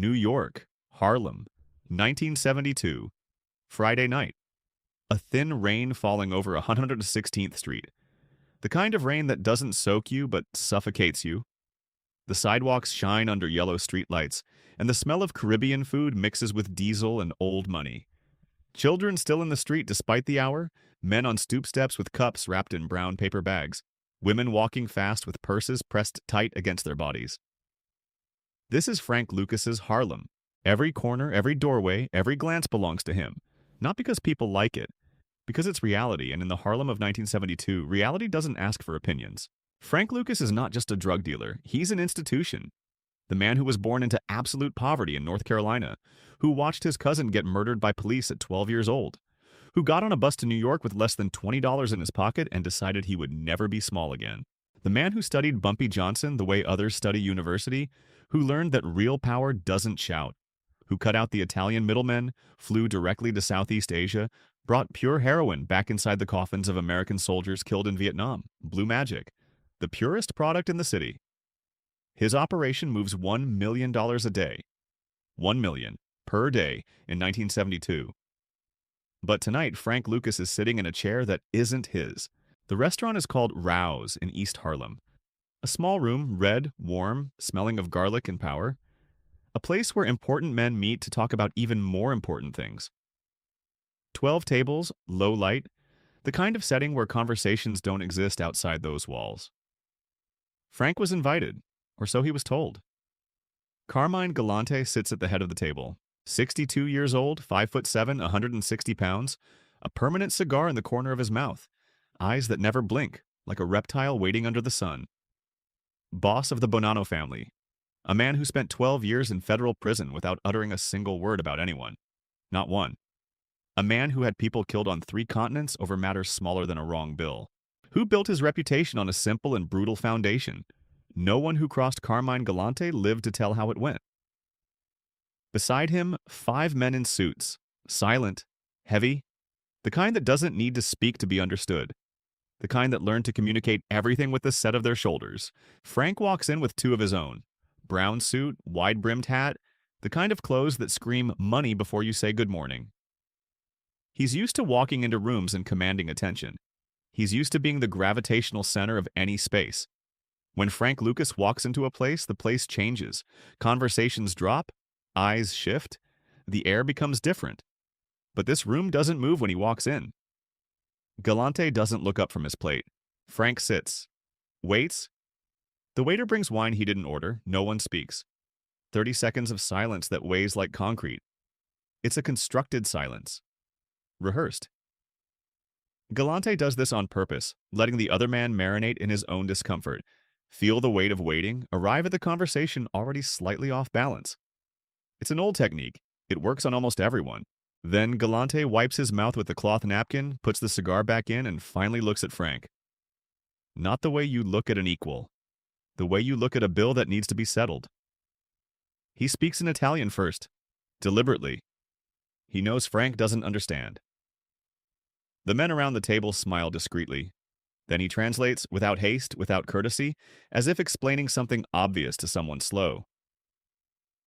New York, Harlem, 1972, Friday night. A thin rain falling over 116th Street. The kind of rain that doesn't soak you but suffocates you. The sidewalks shine under yellow streetlights, and the smell of Caribbean food mixes with diesel and old money. Children still in the street despite the hour, men on stoop steps with cups wrapped in brown paper bags, women walking fast with purses pressed tight against their bodies. This is Frank Lucas's Harlem. Every corner, every doorway, every glance belongs to him. Not because people like it, because it's reality, and in the Harlem of 1972, reality doesn't ask for opinions. Frank Lucas is not just a drug dealer, he's an institution. The man who was born into absolute poverty in North Carolina, who watched his cousin get murdered by police at 12 years old, who got on a bus to New York with less than $20 in his pocket and decided he would never be small again. The man who studied Bumpy Johnson the way others study university, who learned that real power doesn't shout, who cut out the Italian middlemen, flew directly to Southeast Asia, brought pure heroin back inside the coffins of American soldiers killed in Vietnam, Blue Magic, the purest product in the city. His operation moves $1 million a day. $1 million per day in 1972. But tonight, Frank Lucas is sitting in a chair that isn't his. The restaurant is called Rouse in East Harlem. A small room, red, warm, smelling of garlic and power. A place where important men meet to talk about even more important things. 12 tables, low light, the kind of setting where conversations don't exist outside those walls. Frank was invited, or so he was told. Carmine Galante sits at the head of the table. 62 years old, 5'7", 160 pounds, a permanent cigar in the corner of his mouth, eyes that never blink, like a reptile waiting under the sun. Boss of the Bonanno family, a man who spent 12 years in federal prison without uttering a single word about anyone. Not one. A man who had people killed on 3 continents over matters smaller than a wrong bill. Who built his reputation on a simple and brutal foundation. No one who crossed Carmine Galante lived to tell how it went. Beside him, 5 men in suits, silent, heavy, the kind that doesn't need to speak to be understood, the kind that learned to communicate everything with the set of their shoulders. Frank walks in with 2 of his own, brown suit, wide-brimmed hat, the kind of clothes that scream money before you say good morning. He's used to walking into rooms and commanding attention. He's used to being the gravitational center of any space. When Frank Lucas walks into a place, the place changes. Conversations drop, eyes shift, the air becomes different. But this room doesn't move when he walks in. Galante doesn't look up from his plate. Frank sits, waits. The waiter brings wine he didn't order. No one speaks. 30 seconds of silence that weighs like concrete. It's a constructed silence. Rehearsed. Galante does this on purpose, letting the other man marinate in his own discomfort, feel the weight of waiting, arrive at the conversation already slightly off balance. It's an old technique. It works on almost everyone. Then Galante wipes his mouth with a cloth napkin, puts the cigar back in, and finally looks at Frank. Not the way you look at an equal. The way you look at a bill that needs to be settled. He speaks in Italian first, deliberately. He knows Frank doesn't understand. The men around the table smile discreetly. Then he translates, without haste, without courtesy, as if explaining something obvious to someone slow.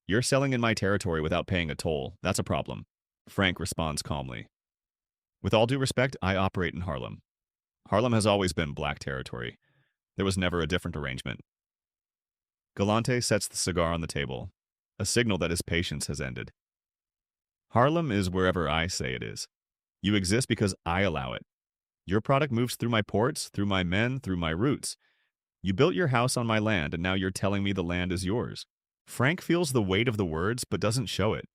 You're selling in my territory without paying a toll. That's a problem. Frank responds calmly. With all due respect, I operate in Harlem. Harlem has always been black territory. There was never a different arrangement. Galante sets the cigar on the table, a signal that his patience has ended. Harlem is wherever I say it is. You exist because I allow it. Your product moves through my ports, through my men, through my roots. You built your house on my land, and now you're telling me the land is yours. Frank feels the weight of the words, but doesn't show it.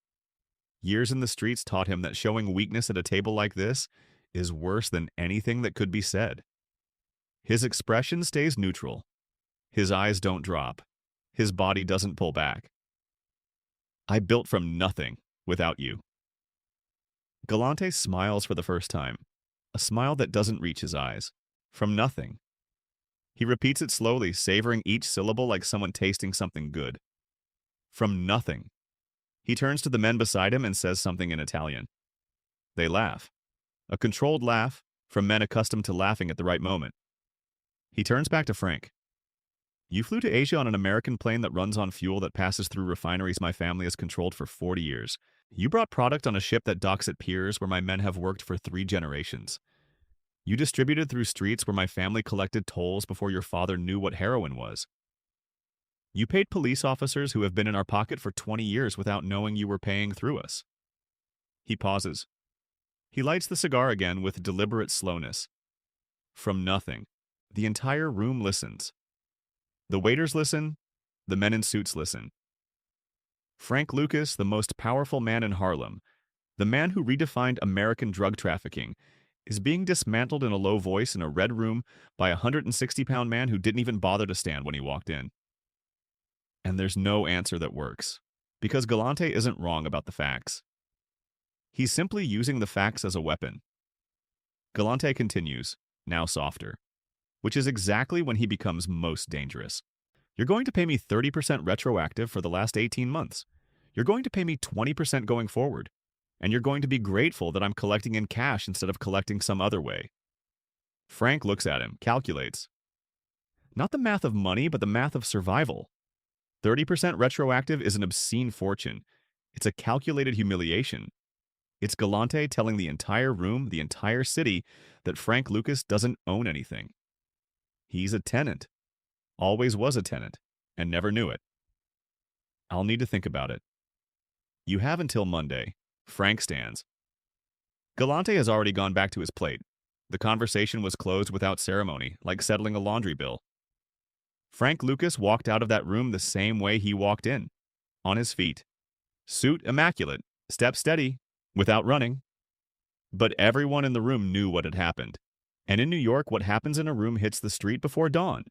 Years in the streets taught him that showing weakness at a table like this is worse than anything that could be said. His expression stays neutral. His eyes don't drop. His body doesn't pull back. I built from nothing without you. Galante smiles for the first time, a smile that doesn't reach his eyes. From nothing. He repeats it slowly, savoring each syllable like someone tasting something good. From nothing. He turns to the men beside him and says something in Italian. They laugh. A controlled laugh from men accustomed to laughing at the right moment. He turns back to Frank. You flew to Asia on an American plane that runs on fuel that passes through refineries my family has controlled for 40 years. You brought product on a ship that docks at piers where my men have worked for 3 generations. You distributed through streets where my family collected tolls before your father knew what heroin was. You paid police officers who have been in our pocket for 20 years without knowing you were paying through us. He pauses. He lights the cigar again with deliberate slowness. From nothing, the entire room listens. The waiters listen. The men in suits listen. Frank Lucas, the most powerful man in Harlem, the man who redefined American drug trafficking, is being dismantled in a low voice in a red room by a 160-pound man who didn't even bother to stand when he walked in. And there's no answer that works, because Galante isn't wrong about the facts. He's simply using the facts as a weapon. Galante continues, now softer, which is exactly when he becomes most dangerous. You're going to pay me 30% retroactive for the last 18 months. You're going to pay me 20% going forward. And you're going to be grateful that I'm collecting in cash instead of collecting some other way. Frank looks at him, calculates. Not the math of money, but the math of survival. 30% retroactive is an obscene fortune. It's a calculated humiliation. It's Galante telling the entire room, the entire city, that Frank Lucas doesn't own anything. He's a tenant. Always was a tenant, and never knew it. I'll need to think about it. You have until Monday. Frank stands. Galante has already gone back to his plate. The conversation was closed without ceremony, like settling a laundry bill. Frank Lucas walked out of that room the same way he walked in, on his feet. Suit immaculate, step steady, without running. But everyone in the room knew what had happened. And in New York, what happens in a room hits the street before dawn.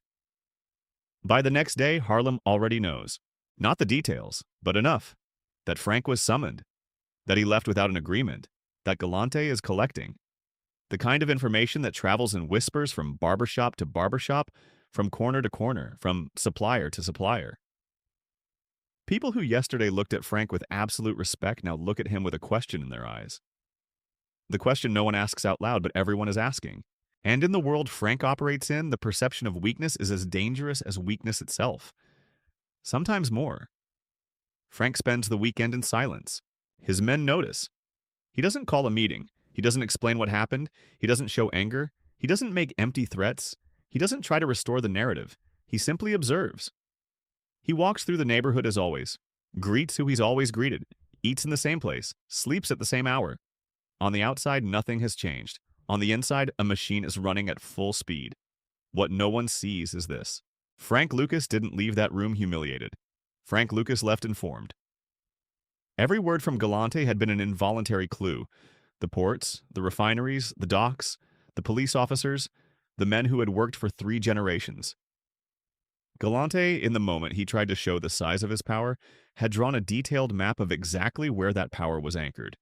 By the next day, Harlem already knows. Not the details, but enough. That Frank was summoned. That he left without an agreement. That Galante is collecting. The kind of information that travels in whispers from barbershop to barbershop, from corner to corner, from supplier to supplier. People who yesterday looked at Frank with absolute respect now look at him with a question in their eyes. The question no one asks out loud, but everyone is asking. And in the world Frank operates in, the perception of weakness is as dangerous as weakness itself. Sometimes more. Frank spends the weekend in silence. His men notice. He doesn't call a meeting. He doesn't explain what happened. He doesn't show anger. He doesn't make empty threats. He doesn't try to restore the narrative. He simply observes. He walks through the neighborhood as always, greets who he's always greeted, eats in the same place, sleeps at the same hour. On the outside, nothing has changed. On the inside, a machine is running at full speed. What no one sees is this. Frank Lucas didn't leave that room humiliated. Frank Lucas left informed. Every word from Galante had been an involuntary clue. The ports, the refineries, the docks, the police officers, the men who had worked for 3 generations. Galante, in the moment he tried to show the size of his power, had drawn a detailed map of exactly where that power was anchored.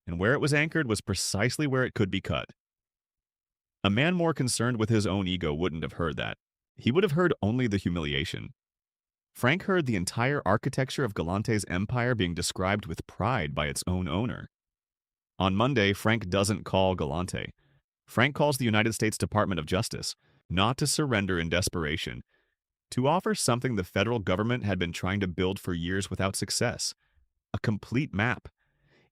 And where it was anchored was precisely where it could be cut. A man more concerned with his own ego wouldn't have heard that. He would have heard only the humiliation. Frank heard the entire architecture of Galante's empire being described with pride by its own owner. On Monday, Frank doesn't call Galante. Frank calls the United States Department of Justice, not to surrender in desperation, to offer something the federal government had been trying to build for years without success. A complete map.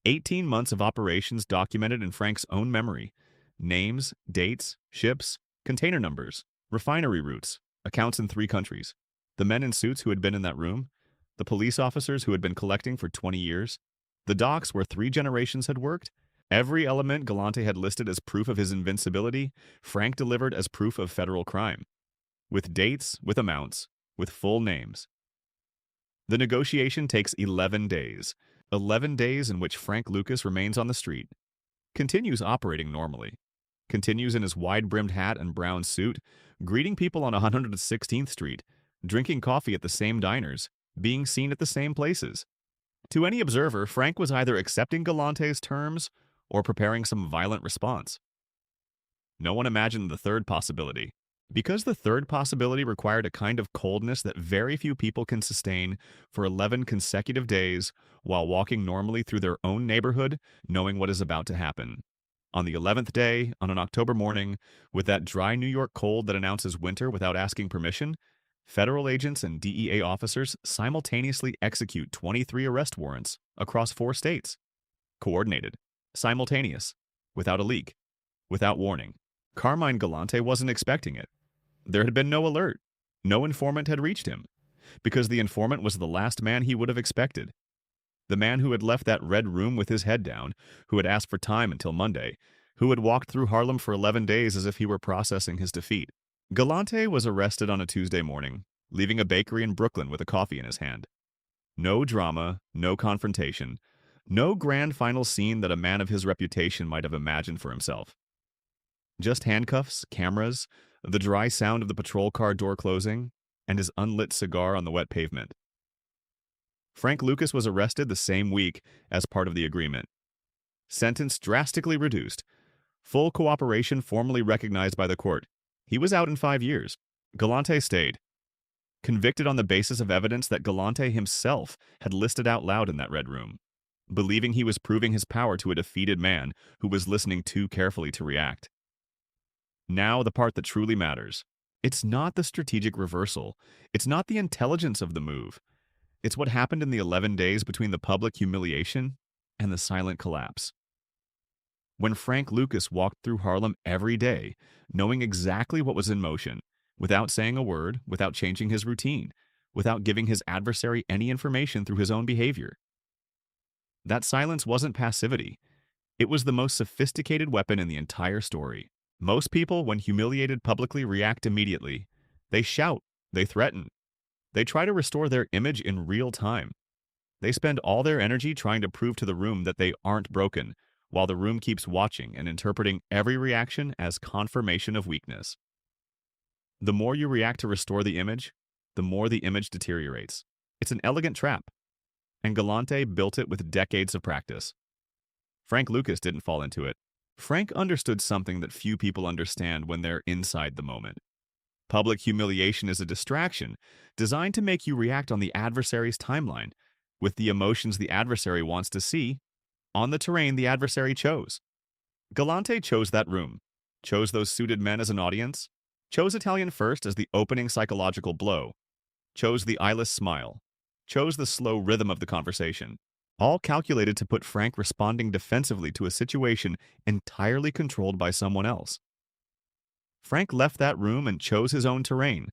18 months of operations documented in Frank's own memory. Names, dates, ships, container numbers, refinery routes, accounts in 3 countries. The men in suits who had been in that room, the police officers who had been collecting for 20 years, the docks where 3 generations had worked. Every element Galante had listed as proof of his invincibility, Frank delivered as proof of federal crime. With dates, with amounts, with full names. The negotiation takes 11 days. 11 days in which Frank Lucas remains on the street, continues operating normally, continues in his wide-brimmed hat and brown suit, greeting people on 116th Street, drinking coffee at the same diners, being seen at the same places. To any observer, Frank was either accepting Galante's terms or preparing some violent response. No one imagined the third possibility. Because the third possibility required a kind of coldness that very few people can sustain for 11 consecutive days while walking normally through their own neighborhood, knowing what is about to happen. On the 11th day, on an October morning, with that dry New York cold that announces winter without asking permission, Federal agents and DEA officers simultaneously execute 23 arrest warrants across 4 states. Coordinated, simultaneous, without a leak, without warning. Carmine Galante wasn't expecting it. There had been no alert. No informant had reached him, because the informant was the last man he would have expected. The man who had left that red room with his head down, who had asked for time until Monday, who had walked through Harlem for 11 days as if he were processing his defeat. Galante was arrested on a Tuesday morning, leaving a bakery in Brooklyn with a coffee in his hand. No drama, no confrontation, no grand final scene that a man of his reputation might have imagined for himself. Just handcuffs, cameras, the dry sound of the patrol car door closing, and his unlit cigar on the wet pavement. Frank Lucas was arrested the same week as part of the agreement. Sentence drastically reduced. Full cooperation formally recognized by the court. He was out in 5 years. Galante stayed. Convicted on the basis of evidence that Galante himself had listed out loud in that red room, believing he was proving his power to a defeated man who was listening too carefully to react. Now the part that truly matters. It's not the strategic reversal. It's not the intelligence of the move. It's what happened in the 11 days between the public humiliation and the silent collapse. When Frank Lucas walked through Harlem every day, knowing exactly what was in motion, without saying a word, without changing his routine, without giving his adversary any information through his own behavior. That silence wasn't passivity. It was the most sophisticated weapon in the entire story. Most people, when humiliated publicly, react immediately. They shout, they threaten, they try to restore their image in real time. They spend all their energy trying to prove to the room that they aren't broken, while the room keeps watching and interpreting every reaction as confirmation of weakness. The more you react to restore the image, the more the image deteriorates. It's an elegant trap, and Galante built it with decades of practice. Frank Lucas didn't fall into it. Frank understood something that few people understand when they're inside the moment. Public humiliation is a distraction designed to make you react on the adversary's timeline, with the emotions the adversary wants to see, on the terrain the adversary chose. Galante chose that room, chose those suited men as an audience, chose Italian First as the opening psychological blow, chose the eyeless smile, chose the slow rhythm of the conversation, all calculated to put Frank responding defensively to a situation entirely controlled by someone else. Frank left that room and chose his own terrain,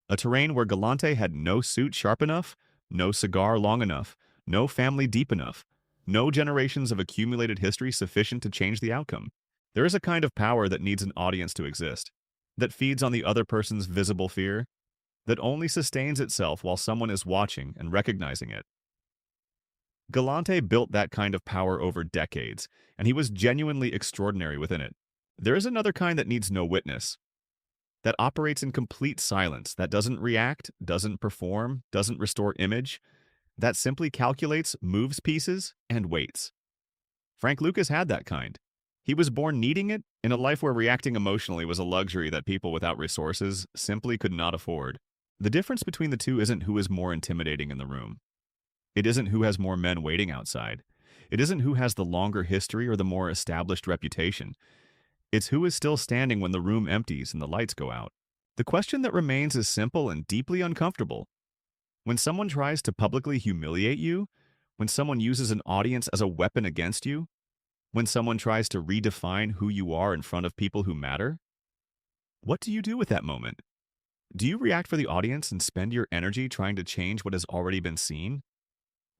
a terrain where Galante had no suit sharp enough, no cigar long enough, no family deep enough, no generations of accumulated history sufficient to change the outcome. There is a kind of power that needs an audience to exist, that feeds on the other person's visible fear, that only sustains itself while someone is watching and recognizing it. Galante built that kind of power over decades, and he was genuinely extraordinary within it. There is another kind that needs no witness, that operates in complete silence, that doesn't react, doesn't perform, doesn't restore image, that simply calculates, moves pieces, and waits. Frank Lucas had that kind. He was born needing it in a life where reacting emotionally was a luxury that people without resources simply could not afford. The difference between the two isn't who is more intimidating in the room. It isn't who has more men waiting outside. It isn't who has the longer history or the more established reputation. It's who is still standing when the room empties and the lights go out. The question that remains is simple and deeply uncomfortable. When someone tries to publicly humiliate you, when someone uses an audience as a weapon against you, when someone tries to redefine who you are in front of people who matter, what do you do with that moment? Do you react for the audience and spend your energy trying to change what has already been seen?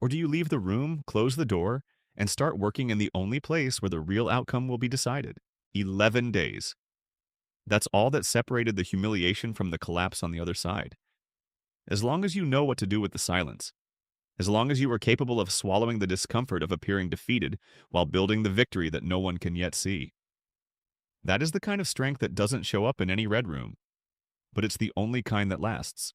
Or do you leave the room, close the door, and start working in the only place where the real outcome will be decided? 11 days. That's all that separated the humiliation from the collapse on the other side. As long as you know what to do with the silence, as long as you are capable of swallowing the discomfort of appearing defeated while building the victory that no one can yet see. That is the kind of strength that doesn't show up in any red room, but it's the only kind that lasts.